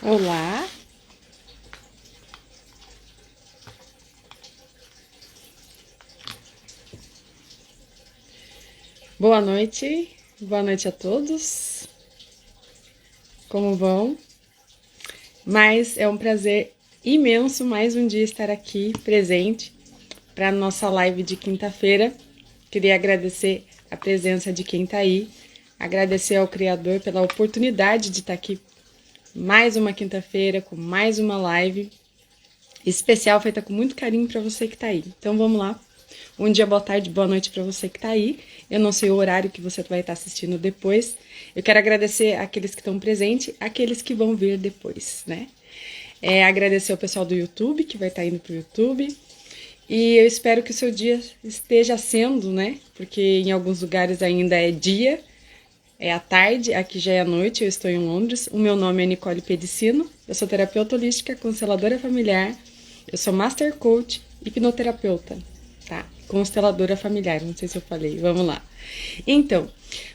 Olá, boa noite a todos, como vão? Mas é um prazer imenso mais um dia estar aqui presente para a nossa live de quinta-feira. Queria agradecer a presença de quem está aí, agradecer ao Criador pela oportunidade de estar aqui mais uma quinta-feira com mais uma live especial feita com muito carinho para você que está aí. Então vamos lá. Bom dia, boa tarde, boa noite para você que está aí. Eu não sei o horário que você vai estar assistindo depois. Eu quero agradecer aqueles que estão presentes, aqueles que vão vir depois, né? Agradecer ao pessoal do YouTube, que vai estar indo para o YouTube. E eu espero que o seu dia esteja sendo, né? Porque em alguns lugares ainda é dia, é à tarde, aqui já é à noite, eu estou em Londres. O meu nome é Nicole Pedicino, eu sou terapeuta holística, consteladora familiar, eu sou Master Coach e hipnoterapeuta, tá? Consteladora familiar, não sei se eu falei, vamos lá. Então,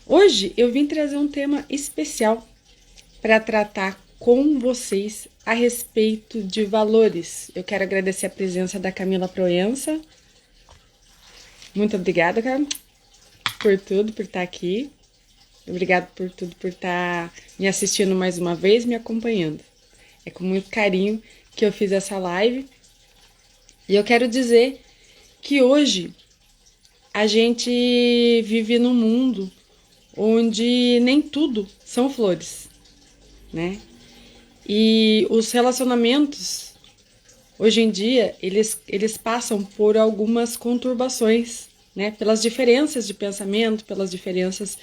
hoje eu vim trazer um tema especial para tratar com vocês a respeito de valores. Eu quero agradecer a presença da Camila Proença. Muito obrigada, cara, por tudo, por estar aqui. Obrigada por tudo, por estar me assistindo mais uma vez, me acompanhando. É com muito carinho que eu fiz essa live. E eu quero dizer que hoje a gente vive num mundo onde nem tudo são flores, né? E os relacionamentos, hoje em dia, eles passam por algumas conturbações, né? Pelas diferenças de pensamento, pelas diferenças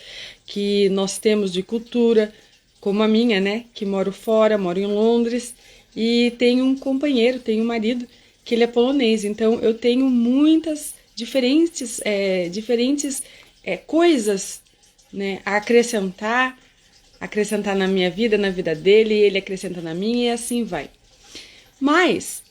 que nós temos de cultura, como a minha, né? Que moro fora, moro em Londres, e tenho um companheiro, tenho um marido, que ele é polonês. Então, eu tenho muitas diferentes coisas, né, a acrescentar na minha vida, na vida dele, ele acrescenta na minha e assim vai. Mas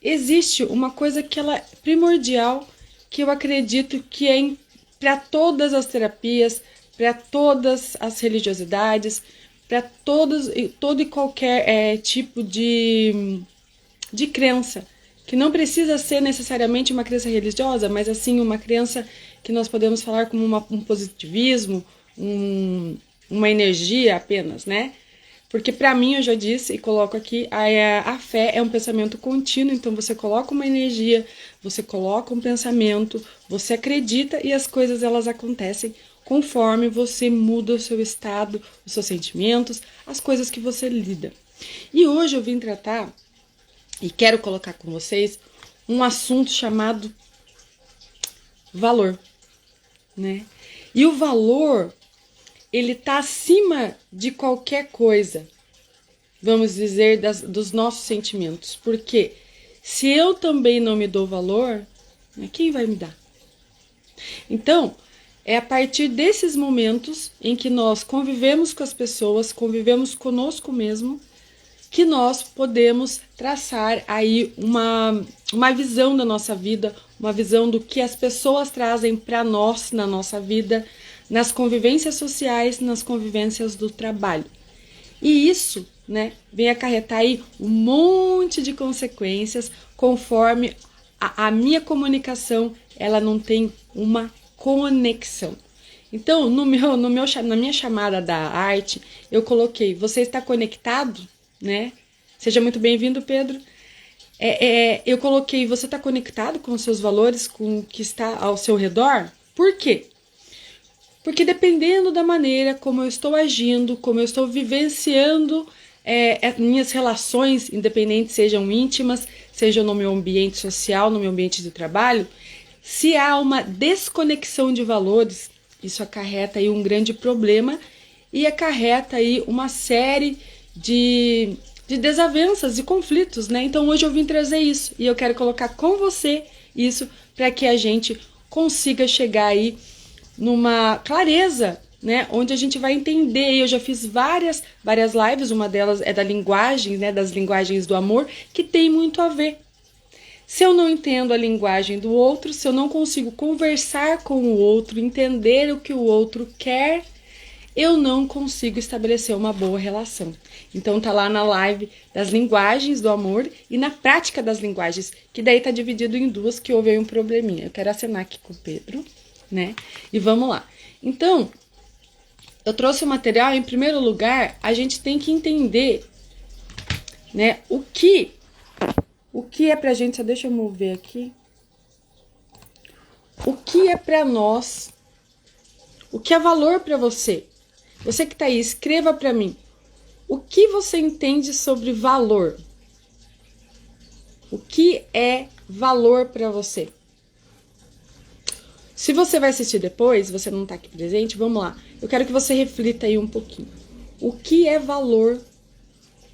existe uma coisa que ela é primordial, que eu acredito que é para todas as terapias, para todas as religiosidades, para todo e qualquer tipo de crença, que não precisa ser necessariamente uma crença religiosa, mas assim uma crença que nós podemos falar como um positivismo, uma energia apenas, né? Porque para mim, eu já disse e coloco aqui, a fé é um pensamento contínuo, então você coloca uma energia, você coloca um pensamento, você acredita e as coisas elas acontecem conforme você muda o seu estado, os seus sentimentos, as coisas que você lida. E hoje eu vim tratar e quero colocar com vocês um assunto chamado valor, né? E o valor, ele tá acima de qualquer coisa, vamos dizer, dos nossos sentimentos. Porque se eu também não me dou valor, né, quem vai me dar? Então, é a partir desses momentos em que nós convivemos com as pessoas, convivemos conosco mesmo, que nós podemos traçar aí uma visão da nossa vida, uma visão do que as pessoas trazem para nós na nossa vida, nas convivências sociais, nas convivências do trabalho. E isso, né, vem acarretar aí um monte de consequências conforme a minha comunicação, ela não tem uma conexão. Então, na minha chamada da arte, eu coloquei, você está conectado, né? Seja muito bem-vindo, Pedro. Eu coloquei, você está conectado com os seus valores, com o que está ao seu redor? Por quê? Porque dependendo da maneira como eu estou agindo, como eu estou vivenciando minhas relações, independentes sejam íntimas, sejam no meu ambiente social, no meu ambiente de trabalho, se há uma desconexão de valores, isso acarreta aí um grande problema e acarreta aí uma série de desavenças e conflitos, né? Então hoje eu vim trazer isso e eu quero colocar com você isso para que a gente consiga chegar aí numa clareza, né, onde a gente vai entender. Eu já fiz várias lives, uma delas é da linguagem, né, das linguagens do amor, que tem muito a ver. Se eu não entendo a linguagem do outro, se eu não consigo conversar com o outro, entender o que o outro quer, eu não consigo estabelecer uma boa relação. Então tá lá na live das linguagens do amor e na prática das linguagens, que daí tá dividido em duas, que houve aí um probleminha. Eu quero acenar aqui com o Pedro, né? E vamos lá. Então, eu trouxe o material, em primeiro lugar, a gente tem que entender, né, o que é pra gente, só deixa eu mover aqui, o que é pra nós, o que é valor pra você. Você que tá aí, escreva pra mim, o que você entende sobre valor? O que é valor pra você? Se você vai assistir depois, você não tá aqui presente, vamos lá. Eu quero que você reflita aí um pouquinho. O que é valor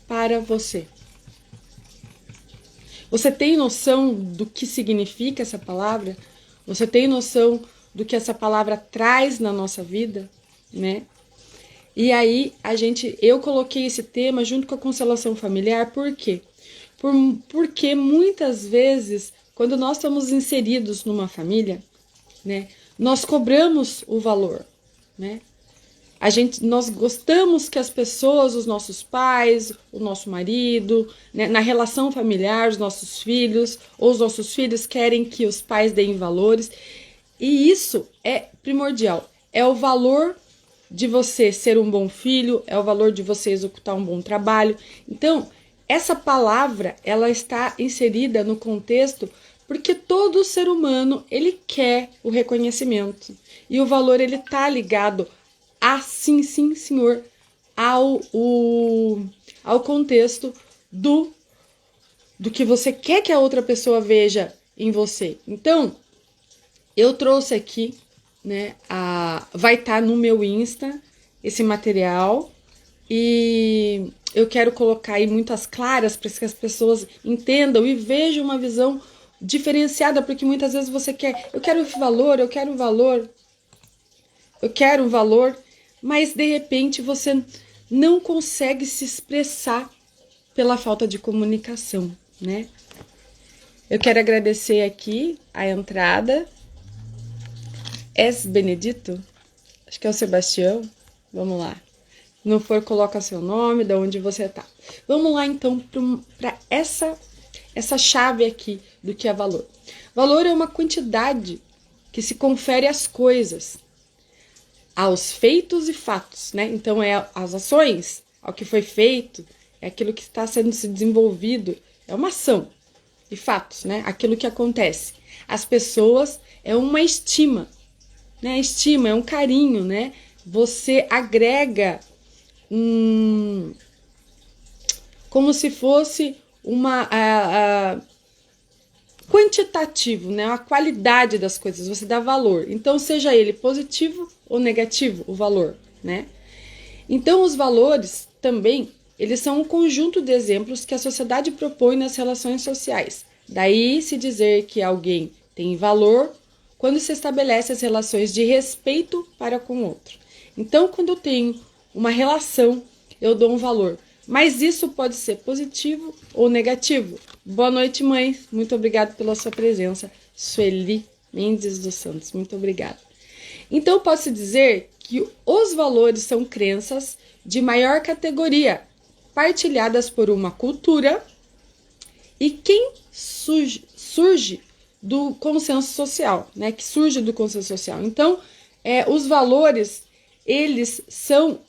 para você? Você tem noção do que significa essa palavra? Você tem noção do que essa palavra traz na nossa vida, né? E aí, eu coloquei esse tema junto com a constelação familiar, por quê? Porque muitas vezes, quando nós estamos inseridos numa família, né, nós cobramos o valor, né? Nós gostamos que as pessoas, os nossos pais, o nosso marido, né, na relação familiar, os nossos filhos, ou os nossos filhos querem que os pais deem valores. E isso é primordial. É o valor de você ser um bom filho, é o valor de você executar um bom trabalho. Então, essa palavra, ela está inserida no contexto porque todo ser humano, ele quer o reconhecimento. E o valor, ele está ligado sim, senhor, ao contexto do que você quer que a outra pessoa veja em você. Então, eu trouxe aqui, né, vai estar no meu Insta esse material e eu quero colocar aí muitas claras para que as pessoas entendam e vejam uma visão diferenciada, porque muitas vezes você quer, eu quero um valor, mas de repente você não consegue se expressar pela falta de comunicação, né? Eu quero agradecer aqui a entrada. Benedito? Acho que é o Sebastião. Vamos lá. Se não for, coloca seu nome, de onde você tá. Vamos lá, então, para essa chave aqui do que é valor. Valor é uma quantidade que se confere às coisas, aos feitos e fatos, né? Então, é as ações, ao que foi feito, é aquilo que está sendo se desenvolvido, é uma ação. E fatos, né? Aquilo que acontece. As pessoas é uma estima, né? Estima é um carinho, né? Você agrega como se fosse quantitativo, né? A qualidade das coisas, você dá valor. Então, seja ele positivo ou negativo, o valor, né? Então, os valores também, eles são um conjunto de exemplos que a sociedade propõe nas relações sociais. Daí se dizer que alguém tem valor quando se estabelece as relações de respeito para com o outro. Então, quando eu tenho uma relação, eu dou um valor. Mas isso pode ser positivo ou negativo. Boa noite, mãe. Muito obrigada pela sua presença. Sueli Mendes dos Santos. Muito obrigada. Então, pode-se dizer que os valores são crenças de maior categoria, partilhadas por uma cultura e quem surge do consenso social, né? Que surge do consenso social. Então, os valores, eles são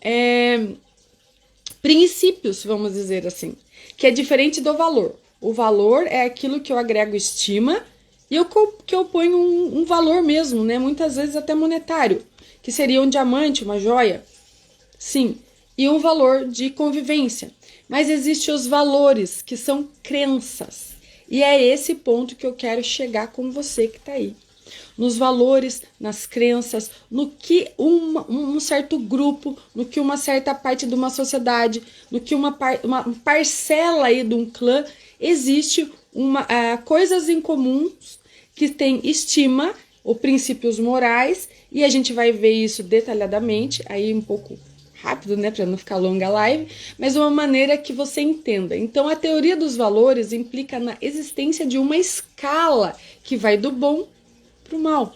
princípios, vamos dizer assim, que é diferente do valor. O valor é aquilo que eu agrego estima e que eu ponho um valor mesmo, né? Muitas vezes até monetário, que seria um diamante, uma joia, sim, e um valor de convivência. Mas existem os valores, que são crenças. E é esse ponto que eu quero chegar com você que está aí. Nos valores, nas crenças, no que um certo grupo, no que uma certa parte de uma sociedade, no que uma parcela aí de um clã, existe coisas em comuns que tem estima, ou princípios morais, e a gente vai ver isso detalhadamente, aí um pouco rápido, né, para não ficar longa a live, mas de uma maneira que você entenda. Então, a teoria dos valores implica na existência de uma escala que vai do bom para o mal.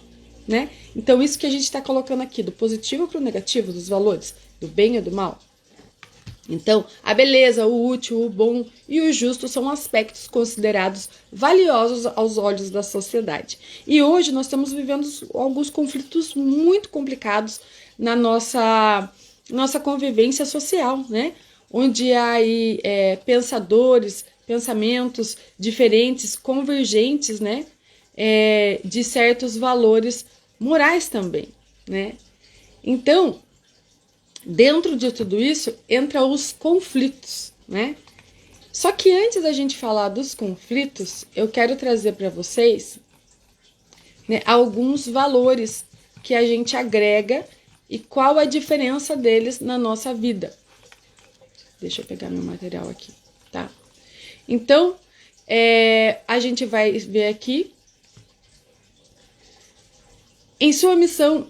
né? Então, isso que a gente está colocando aqui, do positivo para o negativo, dos valores, do bem e do mal. Então, a beleza, o útil, o bom e o justo são aspectos considerados valiosos aos olhos da sociedade. E hoje nós estamos vivendo alguns conflitos muito complicados na nossa convivência social, né? Onde há aí pensadores, pensamentos diferentes, convergentes, né? De certos valores morais também, né? Então, dentro de tudo isso, entra os conflitos, né? Só que antes da gente falar dos conflitos, eu quero trazer para vocês, né, alguns valores que a gente agrega e qual a diferença deles na nossa vida. Deixa eu pegar meu material aqui, tá? Então, a gente vai ver aqui, em sua missão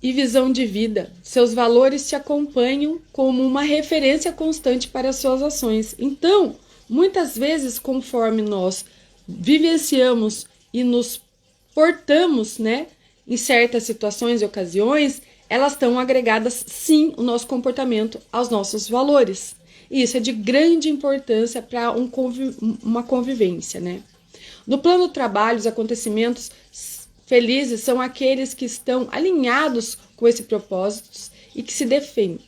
e visão de vida, seus valores te acompanham como uma referência constante para as suas ações. Então, muitas vezes, conforme nós vivenciamos e nos portamos, né, em certas situações e ocasiões, elas estão agregadas, sim, o nosso comportamento aos nossos valores. E isso é de grande importância para uma convivência, né? No plano do trabalho, os acontecimentos felizes são aqueles que estão alinhados com esse propósito e que se definem.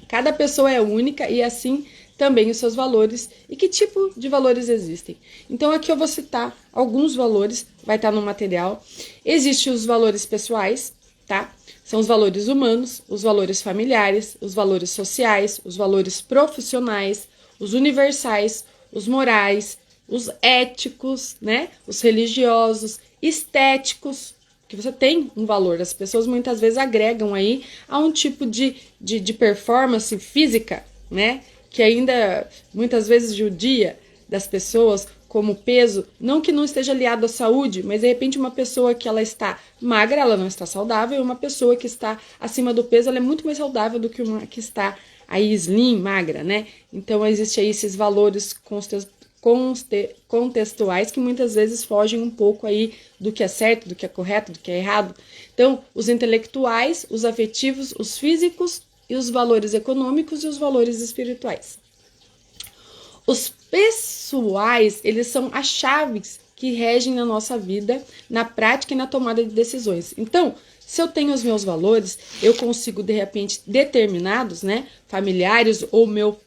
Cada pessoa é única e assim também os seus valores e que tipo de valores existem. Então aqui eu vou citar alguns valores, vai estar no material. Existem os valores pessoais, tá? São os valores humanos, os valores familiares, os valores sociais, os valores profissionais, os universais, os morais, os éticos, né? Os religiosos, estéticos, que você tem um valor. As pessoas muitas vezes agregam aí a um tipo de performance física, né? Que ainda muitas vezes judia das pessoas como peso, não que não esteja aliado à saúde, mas de repente uma pessoa que ela está magra, ela não está saudável, e uma pessoa que está acima do peso, ela é muito mais saudável do que uma que está aí slim, magra, né? Então existe aí esses valores contextuais que muitas vezes fogem um pouco aí do que é certo, do que é correto, do que é errado. Então, os intelectuais, os afetivos, os físicos e os valores econômicos e os valores espirituais. Os pessoais, eles são as chaves que regem a nossa vida, na prática e na tomada de decisões. Então, se eu tenho os meus valores, eu consigo, de repente, determinados, né, familiares ou meu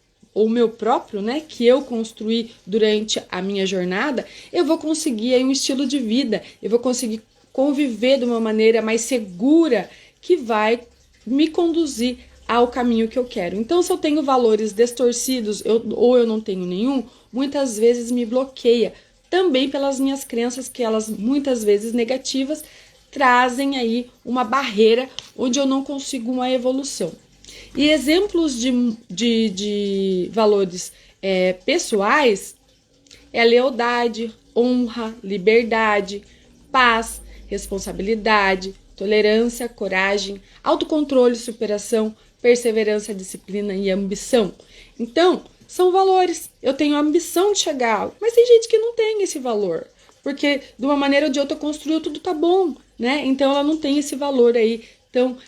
próprio, né, que eu construí durante a minha jornada, eu vou conseguir aí um estilo de vida, eu vou conseguir conviver de uma maneira mais segura que vai me conduzir ao caminho que eu quero. Então, se eu tenho valores distorcidos ou eu não tenho nenhum, muitas vezes me bloqueia, também pelas minhas crenças, que elas muitas vezes negativas, trazem aí uma barreira onde eu não consigo uma evolução. E exemplos de valores pessoais é lealdade, honra, liberdade, paz, responsabilidade, tolerância, coragem, autocontrole, superação, perseverança, disciplina e ambição. Então, são valores. Eu tenho a ambição de chegar, mas tem gente que não tem esse valor, porque de uma maneira ou de outra construiu, tudo tá bom, né? Então ela não tem esse valor aí tão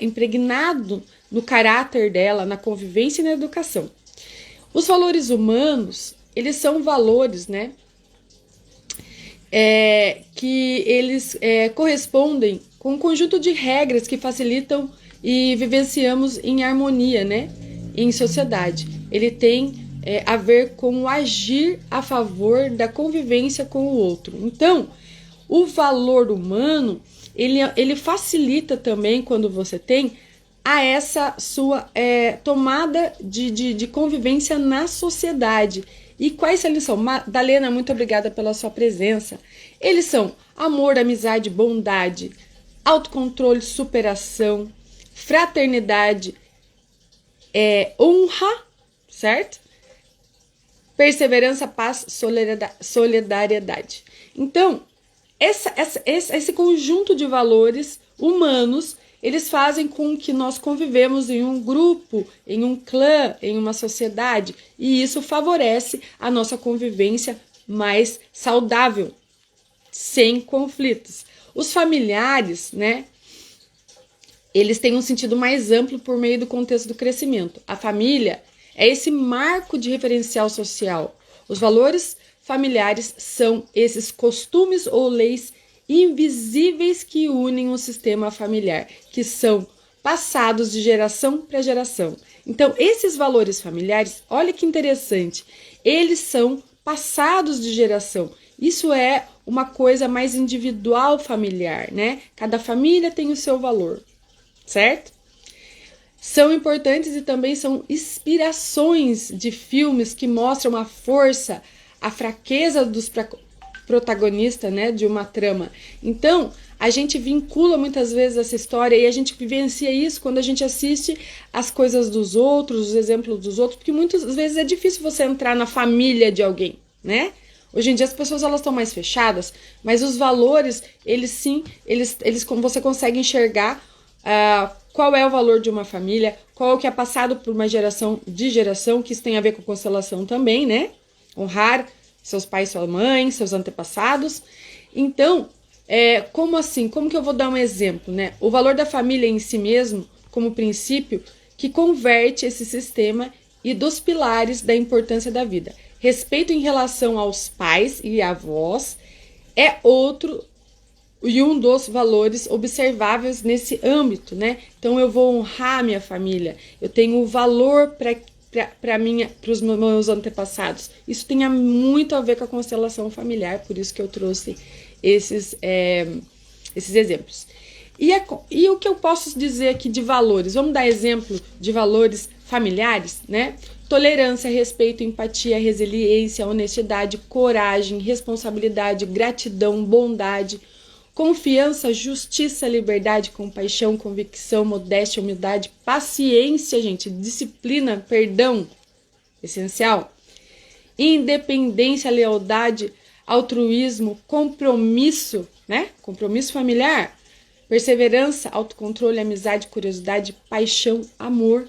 impregnado no caráter dela, na convivência e na educação. Os valores humanos, eles são valores, né, que eles correspondem com um conjunto de regras que facilitam e vivenciamos em harmonia, né, em sociedade. Ele tem a ver com o agir a favor da convivência com o outro. Então, o valor humano, ele facilita também, quando você tem a essa sua tomada de convivência na sociedade. E quais eles são? Madalena, muito obrigada pela sua presença. Eles são amor, amizade, bondade, autocontrole, superação, fraternidade, honra, certo? Perseverança, paz, solidariedade. Então, esse conjunto de valores humanos, eles fazem com que nós convivemos em um grupo, em um clã, em uma sociedade, e isso favorece a nossa convivência mais saudável, sem conflitos. Os familiares, né? Eles têm um sentido mais amplo por meio do contexto do crescimento. A família é esse marco de referencial social. Os valores familiares são esses costumes ou leis invisíveis que unem o sistema familiar, que são passados de geração para geração. Então, esses valores familiares, olha que interessante, eles são passados de geração. Isso é uma coisa mais individual familiar, né? Cada família tem o seu valor, certo? São importantes e também são inspirações de filmes que mostram a força, a fraqueza dos protagonistas, né, de uma trama. Então, a gente vincula muitas vezes essa história e a gente vivencia isso quando a gente assiste as coisas dos outros, os exemplos dos outros, porque muitas vezes é difícil você entrar na família de alguém, né? Hoje em dia as pessoas elas estão mais fechadas, mas os valores, eles sim, você consegue enxergar qual é o valor de uma família, qual é o que é passado por uma geração de geração, que isso tem a ver com constelação também, né? Honrar seus pais, sua mãe, seus antepassados. Então, como assim? Como que eu vou dar um exemplo, né? O valor da família em si mesmo, como princípio, que converte esse sistema e dos pilares da importância da vida. Respeito em relação aos pais e avós é outro e um dos valores observáveis nesse âmbito, né? Então eu vou honrar minha família, eu tenho valor para os meus antepassados. Isso tem muito a ver com a constelação familiar, por isso que eu trouxe esses exemplos. E o que eu posso dizer aqui de valores? Vamos dar exemplo de valores familiares, né? Tolerância, respeito, empatia, resiliência, honestidade, coragem, responsabilidade, gratidão, bondade, confiança, justiça, liberdade, compaixão, convicção, modéstia, humildade, paciência, gente, disciplina, perdão, essencial, independência, lealdade, altruísmo, compromisso, né? Compromisso familiar, perseverança, autocontrole, amizade, curiosidade, paixão, amor.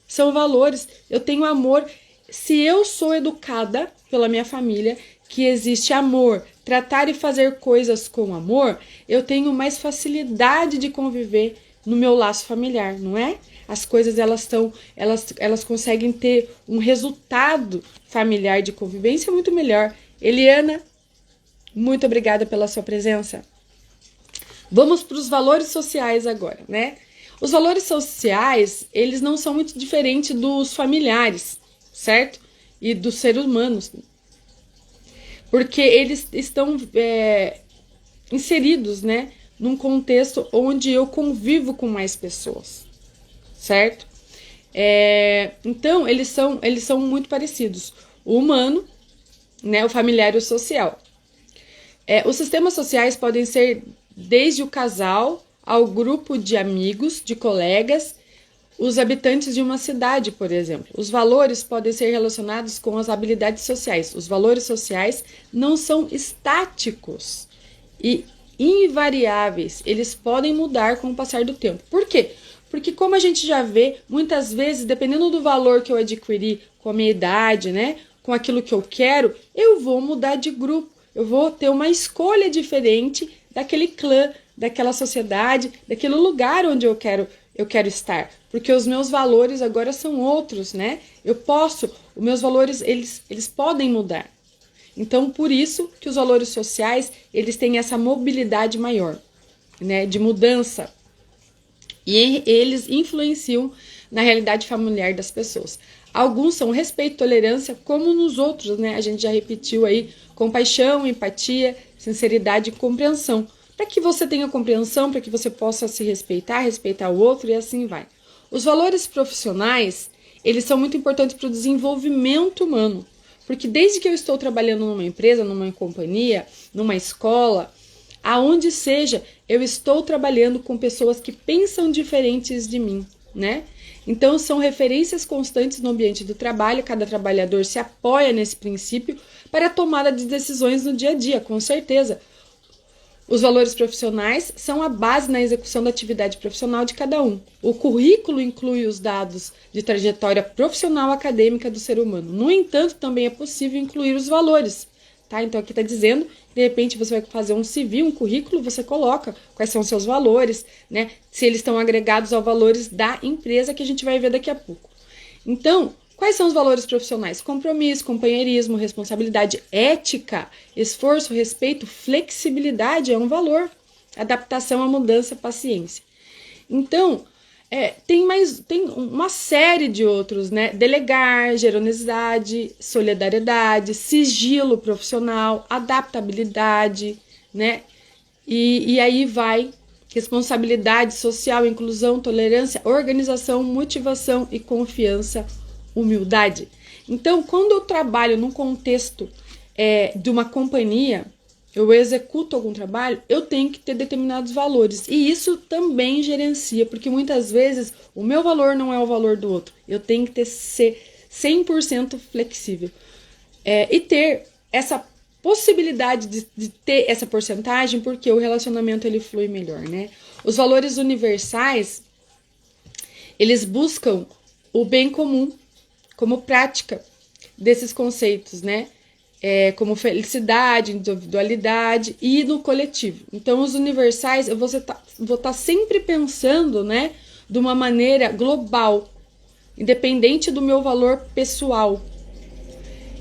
São valores. Eu tenho amor. Se eu sou educada pela minha família, que existe amor, tratar e fazer coisas com amor, eu tenho mais facilidade de conviver no meu laço familiar, não é? As coisas elas conseguem ter um resultado familiar de convivência muito melhor. Eliana, muito obrigada pela sua presença. Vamos para os valores sociais agora, né? Os valores sociais, eles não são muito diferentes dos familiares, certo? E dos seres humanos. Porque eles estão inseridos, né, num contexto onde eu convivo com mais pessoas, certo? Então, eles são muito parecidos. O humano, né, o familiar e o social. Os sistemas sociais podem ser desde o casal ao grupo de amigos, de colegas, os habitantes de uma cidade, por exemplo. Os valores podem ser relacionados com as habilidades sociais. Os valores sociais não são estáticos e invariáveis. Eles podem mudar com o passar do tempo. Por quê? Porque como a gente já vê, muitas vezes, dependendo do valor que eu adquiri com a minha idade, né, com aquilo que eu quero, eu vou mudar de grupo. Eu vou ter uma escolha diferente daquele clã, daquela sociedade, daquele lugar onde eu quero estar, porque os meus valores agora são outros, né? Os meus valores, eles podem mudar. Então, por isso que os valores sociais, eles têm essa mobilidade maior, né, de mudança. E eles influenciam na realidade familiar das pessoas. Alguns são respeito, tolerância, como nos outros, né? A gente já repetiu aí, compaixão, empatia, sinceridade e compreensão. Para que você tenha compreensão, para que você possa se respeitar o outro e assim vai. Os valores profissionais, eles são muito importantes para o desenvolvimento humano. Porque desde que eu estou trabalhando numa empresa, numa companhia, numa escola, aonde seja, eu estou trabalhando com pessoas que pensam diferentes de mim, né? Então, são referências constantes no ambiente do trabalho, cada trabalhador se apoia nesse princípio para a tomada de decisões no dia a dia, com certeza. Os valores profissionais são a base na execução da atividade profissional de cada um. O currículo inclui os dados de trajetória profissional acadêmica do ser humano. No entanto, também é possível incluir os valores, tá? Então aqui tá dizendo, de repente você vai fazer um CV, um currículo, você coloca quais são os seus valores, né? Se eles estão agregados aos valores da empresa, que a gente vai ver daqui a pouco. Então, quais são os valores profissionais? Compromisso, companheirismo, responsabilidade, ética, esforço, respeito, flexibilidade é um valor. Adaptação à mudança, paciência. Então, tem uma série de outros, né? Delegar, generosidade, solidariedade, sigilo profissional, adaptabilidade, né? E aí vai responsabilidade social, inclusão, tolerância, organização, motivação e confiança, humildade. Então, quando eu trabalho num contexto de uma companhia, eu executo algum trabalho, eu tenho que ter determinados valores. E isso também gerencia, porque muitas vezes o meu valor não é o valor do outro. Eu tenho que ser 100% flexível. E ter essa possibilidade de ter essa porcentagem, porque o relacionamento ele flui melhor, né? Os valores universais, eles buscam o bem comum como prática desses conceitos, né? Como felicidade, individualidade e no coletivo. Então, os universais, eu vou estar sempre pensando, né, de uma maneira global, independente do meu valor pessoal.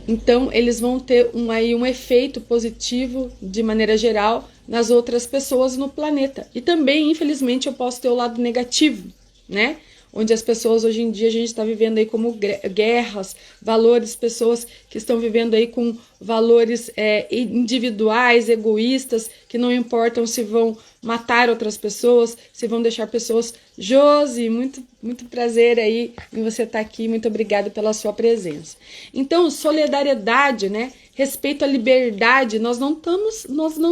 Então, eles vão ter um efeito positivo, de maneira geral, nas outras pessoas no planeta. E também, infelizmente, eu posso ter o lado negativo, né? Onde as pessoas, hoje em dia, a gente está vivendo aí como guerras, valores, pessoas que estão vivendo aí com valores individuais, egoístas, que não importam se vão matar outras pessoas, se vão deixar pessoas... Josi, muito, muito prazer aí em você estar aqui, muito obrigada pela sua presença. Então, solidariedade, né? Respeito à liberdade, nós não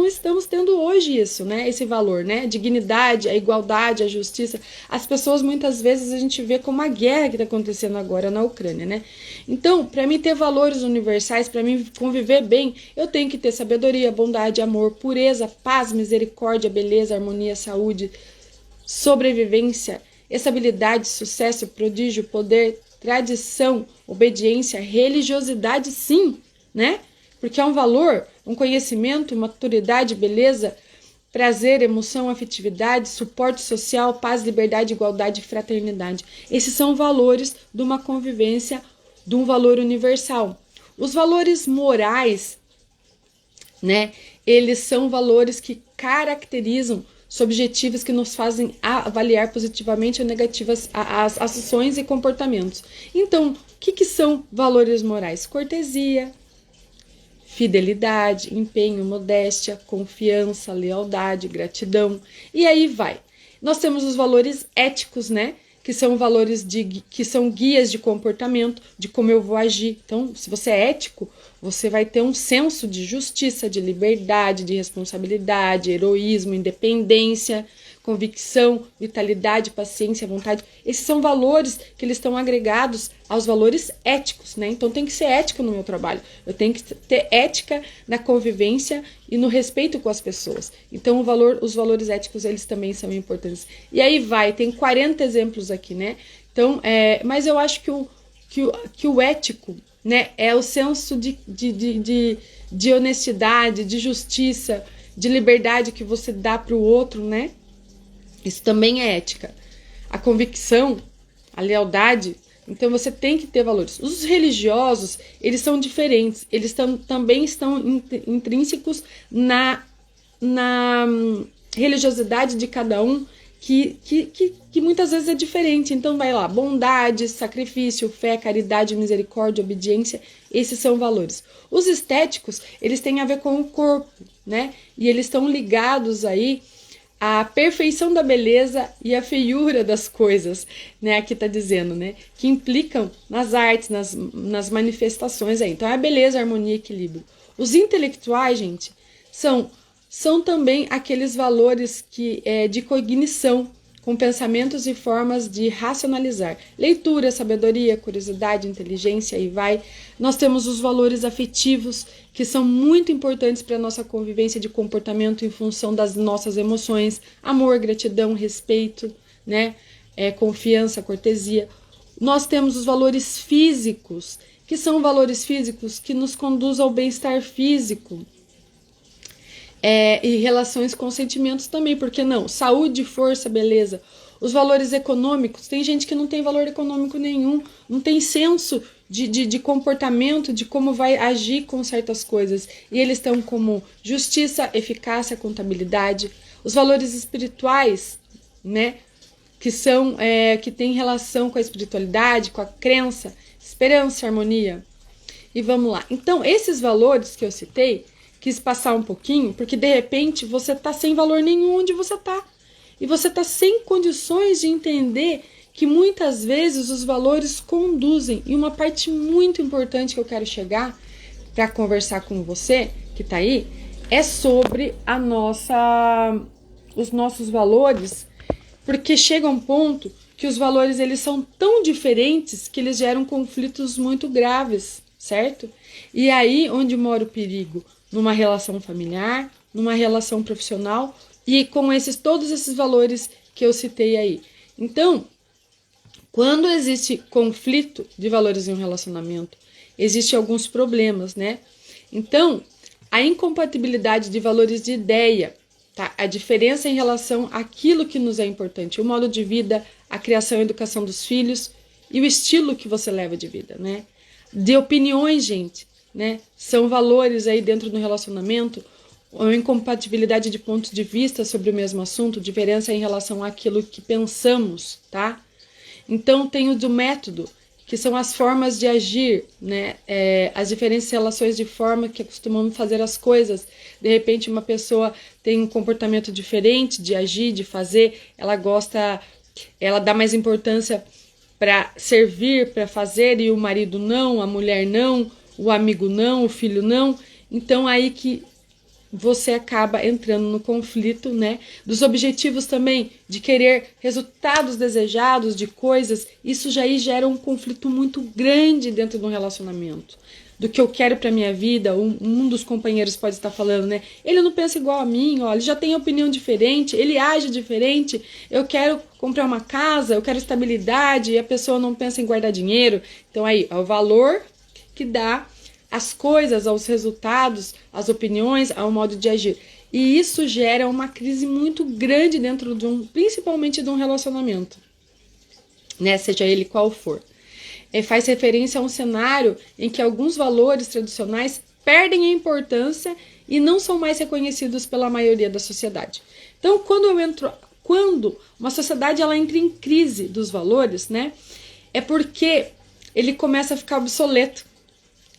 estamos tendo hoje isso, né? Esse valor, né? Dignidade, a igualdade, a justiça. As pessoas, muitas vezes, a gente vê como a guerra que está acontecendo agora na Ucrânia, né? Então, para mim ter valores universais, para mim conviver bem, eu tenho que ter sabedoria, bondade, amor, pureza, paz, misericórdia, beleza, harmonia, saúde, sobrevivência, estabilidade, sucesso, prodígio, poder, tradição, obediência, religiosidade, sim, né? Porque é um valor, um conhecimento, maturidade, beleza, prazer, emoção, afetividade, suporte social, paz, liberdade, igualdade e fraternidade. Esses são valores de uma convivência, de um valor universal. Os valores morais, né? Eles são valores que caracterizam subjetivos que nos fazem avaliar positivamente ou negativas as ações e comportamentos. Então, o que são valores morais? Cortesia, fidelidade, empenho, modéstia, confiança, lealdade, gratidão. E aí vai. Nós temos os valores éticos, né? Que são valores que são guias de comportamento, de como eu vou agir. Então, se você é ético, você vai ter um senso de justiça, de liberdade, de responsabilidade, heroísmo, independência, convicção, vitalidade, paciência, vontade. Esses são valores que eles estão agregados aos valores éticos, né? Então tem que ser ético no meu trabalho. Eu tenho que ter ética na convivência e no respeito com as pessoas. Então os valores éticos, eles também são importantes. E aí tem 40 exemplos aqui, né? Então, mas eu acho que o ético, né, é o senso de honestidade, de justiça, de liberdade que você dá para o outro, né? Isso também é ética. A convicção, a lealdade, então você tem que ter valores. Os religiosos, eles são diferentes, eles também estão intrínsecos na religiosidade de cada um, que muitas vezes é diferente. Então vai lá, bondade, sacrifício, fé, caridade, misericórdia, obediência, esses são valores. Os estéticos, eles têm a ver com o corpo, né? E eles estão ligados aí à perfeição da beleza e à feiura das coisas, né? Aqui tá dizendo, né? Que implicam nas artes, nas manifestações aí. Então é a beleza, a harmonia e equilíbrio. Os intelectuais, gente, são também aqueles valores de cognição, com pensamentos e formas de racionalizar. Leitura, sabedoria, curiosidade, inteligência, e vai. Nós temos os valores afetivos, que são muito importantes para a nossa convivência de comportamento em função das nossas emoções. Amor, gratidão, respeito, né? Confiança, cortesia. Nós temos os valores físicos, que são valores físicos que nos conduzem ao bem-estar físico. E relações com sentimentos também, por que não? Saúde, força, beleza. Os valores econômicos, tem gente que não tem valor econômico nenhum, não tem senso de comportamento, de como vai agir com certas coisas. E eles estão como justiça, eficácia, contabilidade. Os valores espirituais, né? Que são, que tem relação com a espiritualidade, com a crença, esperança, harmonia. E vamos lá. Então, esses valores que eu citei, quis passar um pouquinho, porque de repente você tá sem valor nenhum onde você tá. E você tá sem condições de entender que muitas vezes os valores conduzem. E uma parte muito importante que eu quero chegar para conversar com você, que tá aí, é sobre os nossos valores, porque chega um ponto que os valores eles são tão diferentes que eles geram conflitos muito graves, certo? E aí onde mora o perigo? Numa relação familiar, numa relação profissional e com todos esses valores que eu citei aí. Então, quando existe conflito de valores em um relacionamento, existem alguns problemas, né? Então, a incompatibilidade de valores de ideia, tá? A diferença em relação àquilo que nos é importante, o modo de vida, a criação e educação dos filhos e o estilo que você leva de vida, né? De opiniões, gente, né? São valores aí dentro do relacionamento, ou incompatibilidade de pontos de vista sobre o mesmo assunto, diferença em relação àquilo que pensamos, tá? Então tem o do método, que são as formas de agir, né? As diferentes relações de forma que costumamos fazer as coisas. De repente uma pessoa tem um comportamento diferente de agir, de fazer, ela dá mais importância para servir, para fazer, e o marido não, a mulher não, o amigo não, o filho não. Então aí que você acaba entrando no conflito, né? Dos objetivos também, de querer resultados desejados, de coisas, isso já aí gera um conflito muito grande dentro de um relacionamento. Do que eu quero para minha vida, um dos companheiros pode estar falando, né? Ele não pensa igual a mim, ó, ele já tem opinião diferente, ele age diferente, eu quero comprar uma casa, eu quero estabilidade, e a pessoa não pensa em guardar dinheiro. Então aí, é o valor que dá as coisas, aos resultados, às opiniões, ao modo de agir. E isso gera uma crise muito grande dentro principalmente de um relacionamento, né? Seja ele qual for. Faz referência a um cenário em que alguns valores tradicionais perdem a importância e não são mais reconhecidos pela maioria da sociedade. Então, quando uma sociedade ela entra em crise dos valores, né? É porque ele começa a ficar obsoleto,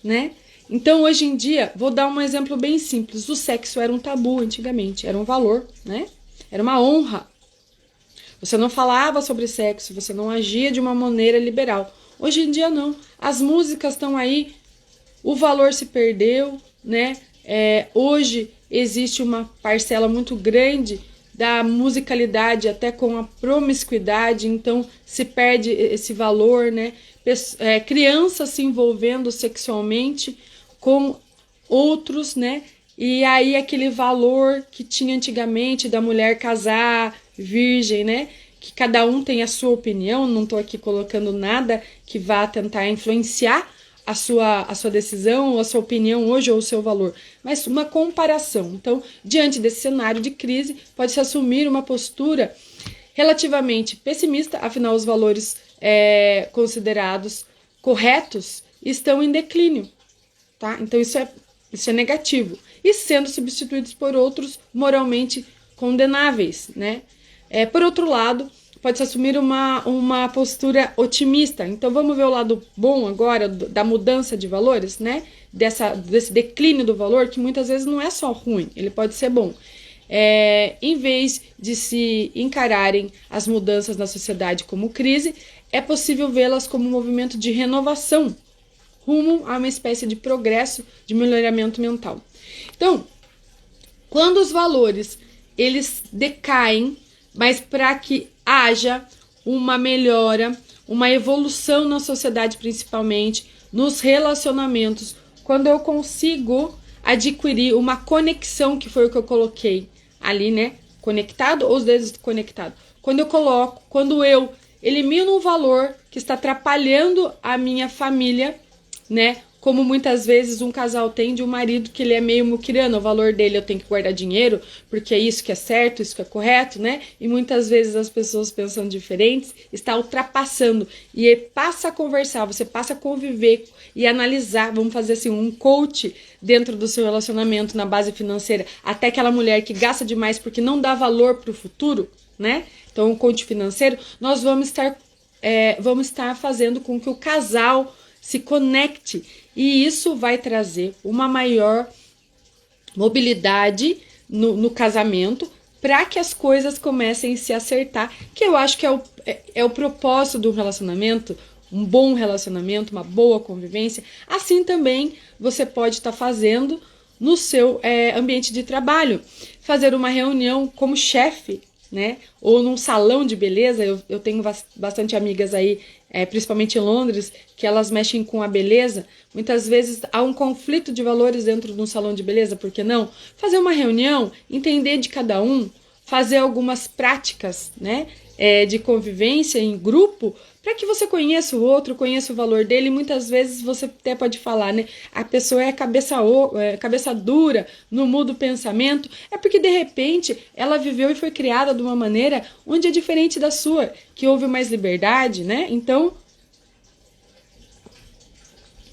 né? Então, hoje em dia, vou dar um exemplo bem simples. O sexo era um tabu antigamente, era um valor, né? Era uma honra. Você não falava sobre sexo, você não agia de uma maneira liberal. Hoje em dia, não. As músicas estão aí, o valor se perdeu, né? Hoje existe uma parcela muito grande da musicalidade, até com a promiscuidade, então se perde esse valor, né? Crianças se envolvendo sexualmente com outros, né? E aí aquele valor que tinha antigamente da mulher casar, virgem, né? Que cada um tem a sua opinião, não estou aqui colocando nada que vá tentar influenciar a sua decisão, ou a sua opinião hoje, ou o seu valor, mas uma comparação. Então, diante desse cenário de crise, pode-se assumir uma postura relativamente pessimista, afinal os valores considerados corretos estão em declínio, tá? Então isso é negativo, e sendo substituídos por outros moralmente condenáveis, né? Por outro lado, pode-se assumir uma postura otimista. Então vamos ver o lado bom agora da mudança de valores, né? Desse declínio do valor, que muitas vezes não é só ruim, ele pode ser bom. Em vez de se encararem as mudanças na sociedade como crise, é possível vê-las como um movimento de renovação, rumo a uma espécie de progresso, de melhoramento mental. Então, quando os valores eles decaem, mas para que haja uma melhora, uma evolução na sociedade, principalmente nos relacionamentos, quando eu consigo adquirir uma conexão, que foi o que eu coloquei ali, né? Conectado ou desconectado. Quando eu elimino um valor que está atrapalhando a minha família, né? Como muitas vezes um casal tem de um marido que ele é meio muquirano, o valor dele eu tenho que guardar dinheiro, porque é isso que é certo, isso que é correto, né? E muitas vezes as pessoas pensando diferentes, está ultrapassando. E passa a conversar, você passa a conviver e analisar, vamos fazer assim, um coach dentro do seu relacionamento na base financeira, até aquela mulher que gasta demais porque não dá valor para o futuro, né? Então, um coach financeiro, nós vamos estar fazendo com que o casal se conecte, e isso vai trazer uma maior mobilidade no casamento, para que as coisas comecem a se acertar, que eu acho que é o propósito do relacionamento, um bom relacionamento, uma boa convivência. Assim também você pode estar fazendo no seu ambiente de trabalho, fazer uma reunião como chefe, né? Ou num salão de beleza. Eu tenho bastante amigas aí, principalmente em Londres, que elas mexem com a beleza. Muitas vezes há um conflito de valores dentro de um salão de beleza, por que não? Fazer uma reunião, entender de cada um, fazer algumas práticas, né, de convivência em grupo, para que você conheça o outro, conheça o valor dele. E muitas vezes você até pode falar, né? A pessoa é cabeça dura, não muda o pensamento. É porque, de repente, ela viveu e foi criada de uma maneira onde é diferente da sua, que houve mais liberdade, né? Então,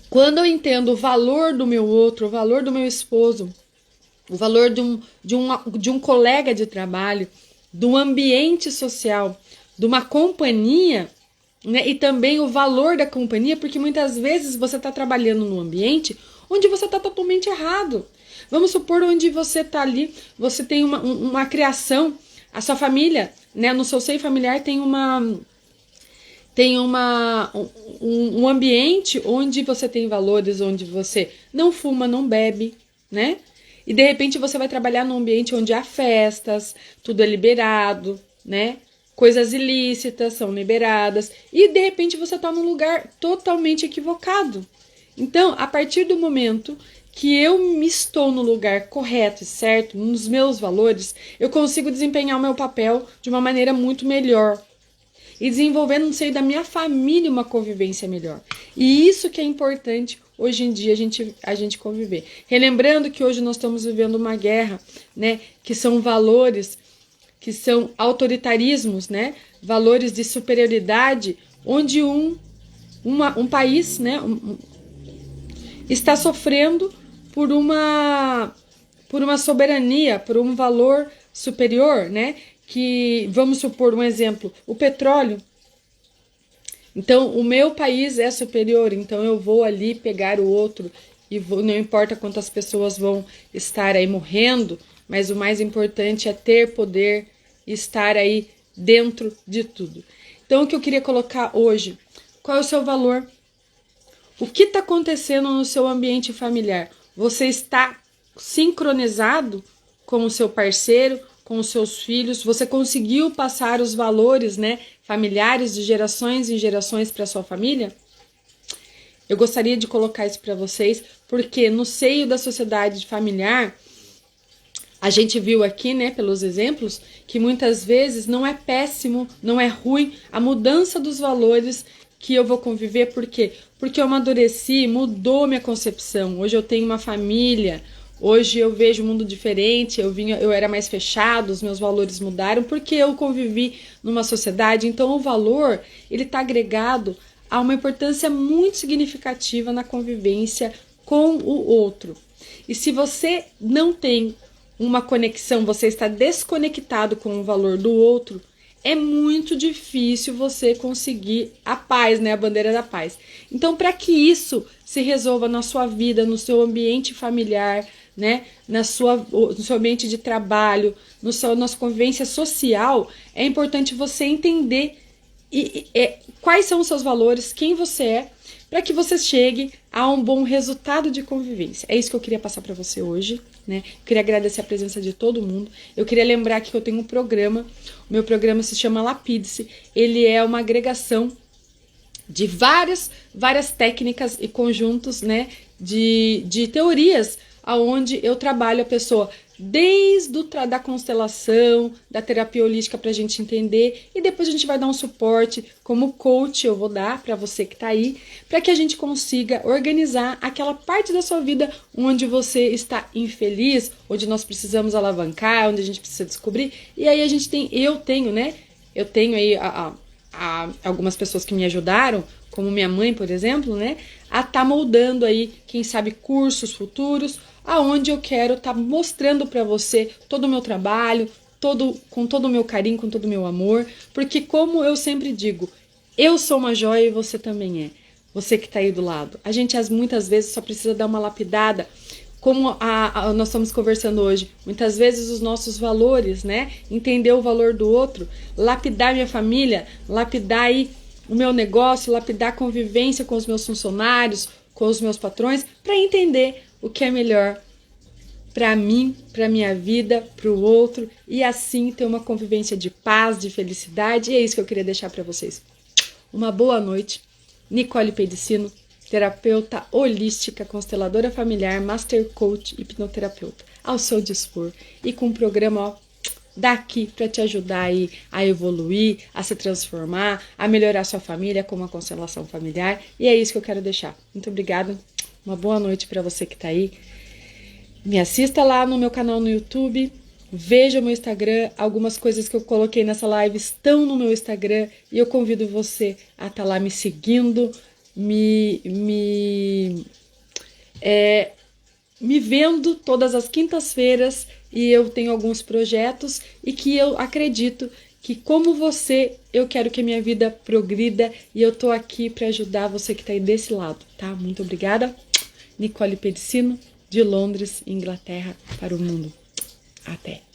quando eu entendo o valor do meu outro, o valor do meu esposo, o valor de um colega de trabalho, do ambiente social, de uma companhia, né? E também o valor da companhia, porque muitas vezes você está trabalhando num ambiente onde você está totalmente errado. Vamos supor onde você está ali, você tem uma criação, a sua família, né? No seu seio familiar tem um ambiente onde você tem valores, onde você não fuma, não bebe, né? E de repente você vai trabalhar num ambiente onde há festas, tudo é liberado, né? Coisas ilícitas são liberadas, e de repente você está num lugar totalmente equivocado. Então, a partir do momento que eu me estou no lugar correto e certo, nos meus valores, eu consigo desempenhar o meu papel de uma maneira muito melhor. E desenvolvendo no seio da minha família uma convivência melhor. E isso que é importante hoje em dia a gente conviver. Relembrando que hoje nós estamos vivendo uma guerra, né? Que são valores, que são autoritarismos, né? Valores de superioridade, onde um país, né? Está sofrendo por uma soberania, por um valor superior, né? Que, vamos supor um exemplo, o petróleo. Então, o meu país é superior, então eu vou ali pegar o outro e não importa quantas pessoas vão estar aí morrendo, mas o mais importante é ter poder e estar aí dentro de tudo. Então, o que eu queria colocar hoje, qual é o seu valor? O que está acontecendo no seu ambiente familiar? Você está sincronizado com o seu parceiro, com os seus filhos? Você conseguiu passar os valores, né, familiares de gerações em gerações para sua família? Eu gostaria de colocar isso para vocês, porque no seio da sociedade familiar, a gente viu aqui, né, pelos exemplos, que muitas vezes não é péssimo, não é ruim a mudança dos valores que eu vou conviver. Por quê? Porque eu amadureci, mudou minha concepção. Hoje eu tenho uma família, hoje eu vejo um mundo diferente, eu era mais fechado, os meus valores mudaram, porque eu convivi numa sociedade. Então o valor, ele está agregado a uma importância muito significativa na convivência com o outro. E se você não tem uma conexão, você está desconectado com o valor do outro, é muito difícil você conseguir a paz, né? A bandeira da paz. Então, para que isso se resolva na sua vida, no seu ambiente familiar, né? No seu ambiente de trabalho, na sua convivência social, é importante você entender quais são os seus valores, quem você é, para que você chegue a um bom resultado de convivência. É isso que eu queria passar para você hoje, né? Eu queria agradecer a presença de todo mundo. Eu queria lembrar que eu tenho um programa. O meu programa se chama Lapide-se. Ele é uma agregação de várias técnicas e conjuntos, né, de teorias onde eu trabalho a pessoa desde da constelação, da terapia holística para a gente entender, e depois a gente vai dar um suporte como coach, eu vou dar para você que está aí, para que a gente consiga organizar aquela parte da sua vida onde você está infeliz, onde nós precisamos alavancar, onde a gente precisa descobrir, e aí eu tenho aí algumas pessoas que me ajudaram, como minha mãe, por exemplo, né, a estar moldando aí, quem sabe, cursos futuros, aonde eu quero estar mostrando para você todo o meu trabalho, com todo o meu carinho, com todo o meu amor, porque como eu sempre digo, eu sou uma joia e você também é. Você que está aí do lado. A gente muitas vezes só precisa dar uma lapidada, como nós estamos conversando hoje, muitas vezes os nossos valores, né? Entender o valor do outro, lapidar minha família, lapidar aí o meu negócio, lapidar a convivência com os meus funcionários, com os meus patrões, para entender o que é melhor para mim, para minha vida, para o outro, e assim ter uma convivência de paz, de felicidade. E é isso que eu queria deixar para vocês. Uma boa noite. Nicole Pedicino, terapeuta holística, consteladora familiar, master coach e hipnoterapeuta, ao seu dispor, e com um programa daqui para te ajudar aí a evoluir, a se transformar, a melhorar sua família com uma constelação familiar. E é isso que eu quero deixar. Muito obrigada. Uma boa noite para você que está aí. Me assista lá no meu canal no YouTube. Veja o meu Instagram. Algumas coisas que eu coloquei nessa live estão no meu Instagram. E eu convido você a estar lá me seguindo, me vendo todas as quintas-feiras, e eu tenho alguns projetos e que eu acredito que, como você, eu quero que a minha vida progrida, e eu tô aqui para ajudar você que tá aí desse lado, tá? Muito obrigada. Nicole Pedicino, de Londres, Inglaterra, para o mundo. Até!